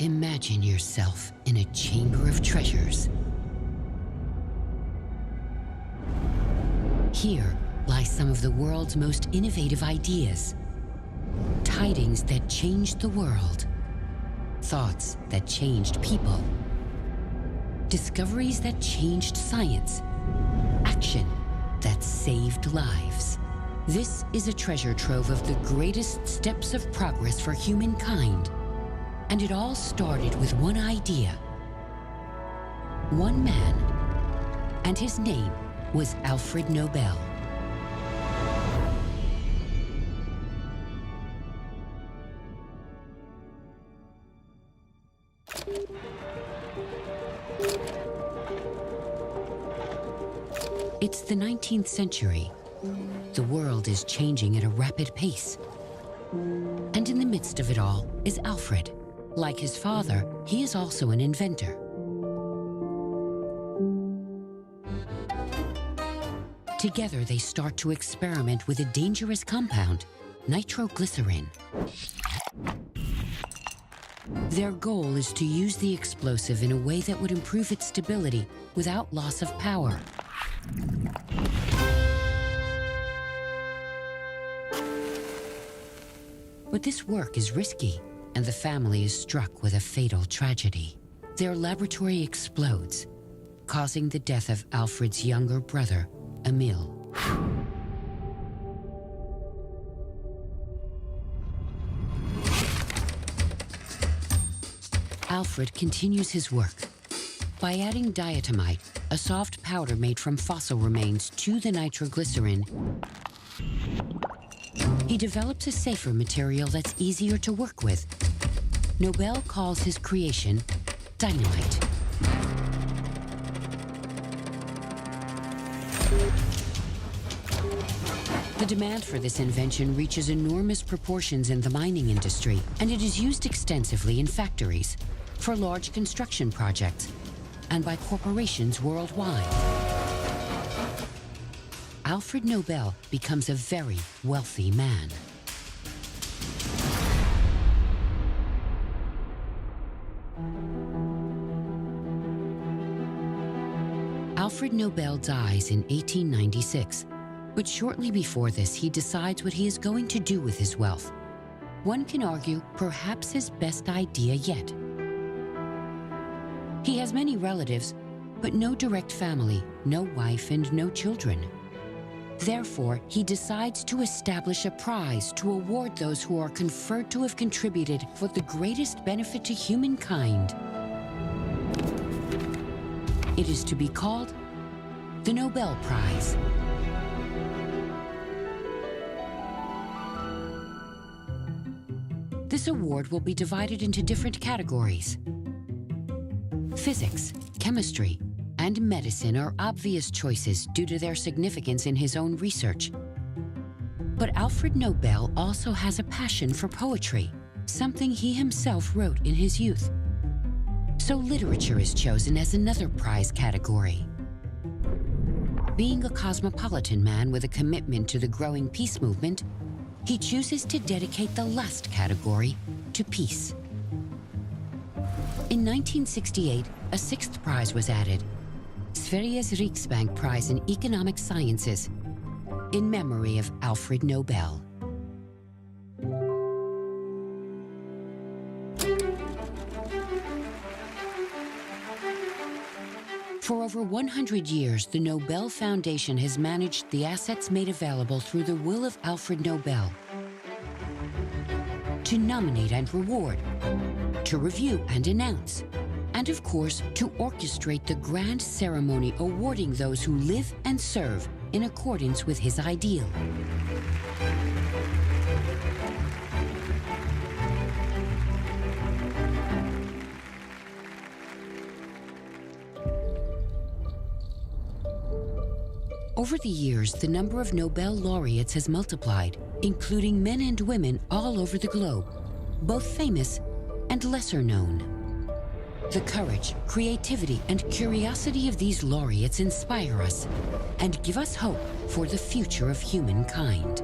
Imagine yourself in a chamber of treasures. Here lie some of the world's most innovative ideas. Tidings that changed the world. Thoughts that changed people. Discoveries that changed science. Action that saved lives. This is a treasure trove of the greatest steps of progress for humankind. And it all started with one idea. One man, and his name was Alfred Nobel. It's the 19th century. The world is changing at a rapid pace. And in the midst of it all is Alfred. Like his father, he is also an inventor. Together, they start to experiment with a dangerous compound, nitroglycerin. Their goal is to use the explosive in a way that would improve its stability without loss of power. But this work is risky, and the family is struck with a fatal tragedy. Their laboratory explodes, causing the death of Alfred's younger brother, Emil. Alfred continues his work. By adding diatomite, a soft powder made from fossil remains, to the nitroglycerin, he develops a safer material that's easier to work with. Nobel calls his creation dynamite. The demand for this invention reaches enormous proportions in the mining industry, and it is used extensively in factories, for large construction projects, and by corporations worldwide. Alfred Nobel becomes a very wealthy man. Alfred Nobel dies in 1896, but shortly before this, he decides what he is going to do with his wealth. One can argue perhaps his best idea yet. He has many relatives, but no direct family, no wife, and no children. Therefore, he decides to establish a prize to award those who are conferred to have contributed for the greatest benefit to humankind. It is to be called the Nobel Prize. This award will be divided into different categories. Physics, chemistry, and medicine are obvious choices due to their significance in his own research. But Alfred Nobel also has a passion for poetry, something he himself wrote in his youth. So literature is chosen as another prize category. Being a cosmopolitan man with a commitment to the growing peace movement, he chooses to dedicate the last category to peace. In 1968, a sixth prize was added, Sveriges Riksbank Prize in Economic Sciences, in memory of Alfred Nobel. For over 100 years, the Nobel Foundation has managed the assets made available through the will of Alfred Nobel to nominate and reward, to review and announce, and of course, to orchestrate the grand ceremony awarding those who live and serve in accordance with his ideal. Over the years, the number of Nobel laureates has multiplied, including men and women all over the globe, both famous and lesser known. The courage, creativity, and curiosity of these laureates inspire us and give us hope for the future of humankind.